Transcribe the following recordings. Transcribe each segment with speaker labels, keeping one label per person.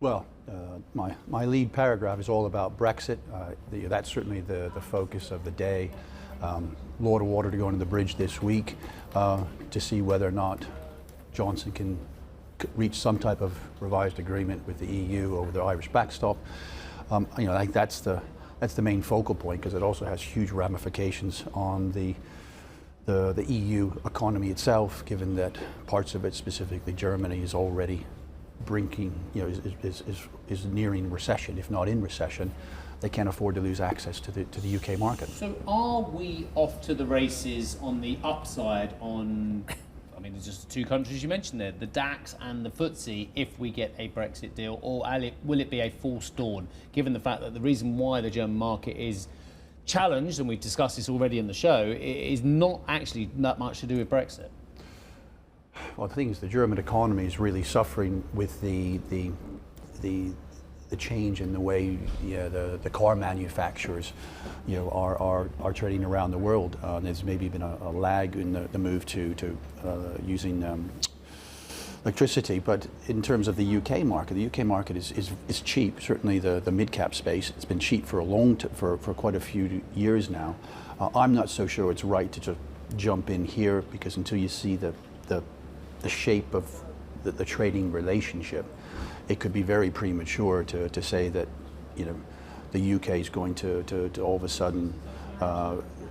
Speaker 1: Well, my lead paragraph is all about Brexit. That's certainly the focus of the day. Lot of water to go under the bridge this week to see whether or not Johnson can reach some type of revised agreement with the EU over the Irish backstop. Like that's the main focal point, because it also has huge ramifications on the EU economy itself, given that parts of it, specifically Germany, is already is nearing recession, if not in recession. They can't afford to lose access to the UK market.
Speaker 2: So are we off to the races on the upside on, there's just the two countries you mentioned there, the DAX and the FTSE, if we get a Brexit deal, or will it be a false dawn, given the fact that the reason why the German market is challenged, and we've discussed this already in the show, is not actually that much to do with Brexit?
Speaker 1: Well, the thing is, the German economy is really suffering with the change in the way the car manufacturers are trading around the world. There's maybe been a lag in the move to using electricity, but in terms of the UK market, is cheap. Certainly the mid-cap space, it's been cheap for for quite a few years now. I'm not so sure it's right to just jump in here, because until you see the shape of the trading relationship, it could be very premature to say that the UK is going to all of a sudden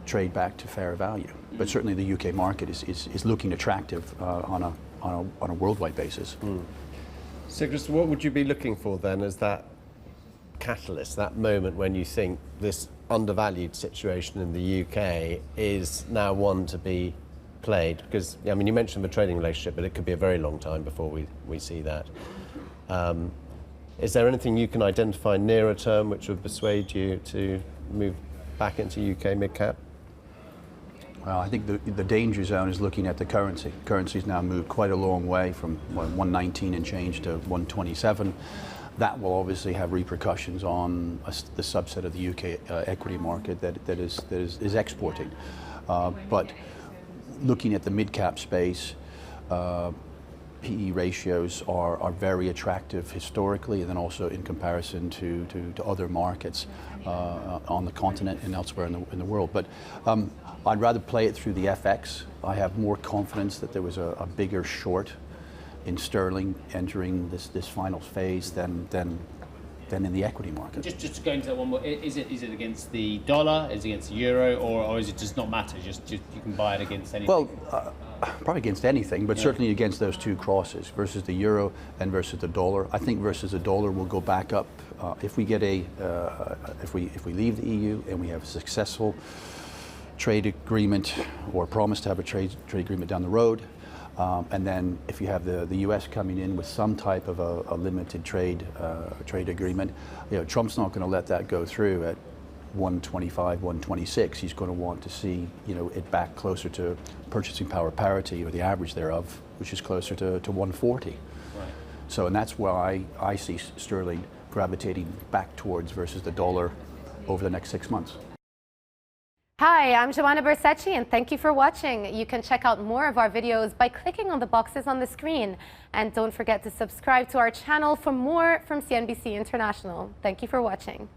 Speaker 1: trade back to fair value. But certainly the UK market is looking attractive on a worldwide basis.
Speaker 3: Strategist, what would you be looking for then as that catalyst, that moment when you think this undervalued situation in the UK is now one to be played? Because you mentioned the trading relationship, but it could be a very long time before we see that. Is there anything you can identify nearer term which would persuade you to move back into UK mid-cap?
Speaker 1: Well, I think the danger zone is looking at the currency. Currency's now moved quite a long way from 119 and change to 127. That will obviously have repercussions on the subset of the UK equity market that is exporting. But looking at the mid-cap space, PE ratios are very attractive historically, and then also in comparison to other markets on the continent and elsewhere in the world. But I'd rather play it through the FX. I have more confidence that there was a bigger short in sterling entering this final phase than in the equity market.
Speaker 2: Just to go into that one more, is it against the dollar, is it against the euro, or is it just not matter? Just you can buy it against anything?
Speaker 1: Well, probably against anything, but certainly against those two crosses versus the euro and versus the dollar. I think versus the dollar will go back up if we get if we leave the EU and we have a successful trade agreement, or promise to have a trade agreement down the road. And then if you have the U.S. coming in with some type of a limited trade agreement, Trump's not going to let that go through at 125, 126. He's going to want to see it back closer to purchasing power parity, or the average thereof, which is closer to 140. Right. So, and that's why I see sterling gravitating back towards versus the dollar over the next 6 months.
Speaker 4: Hi, I'm Joanna Bersecci, and thank you for watching. You can check out more of our videos by clicking on the boxes on the screen. And don't forget to subscribe to our channel for more from CNBC International. Thank you for watching.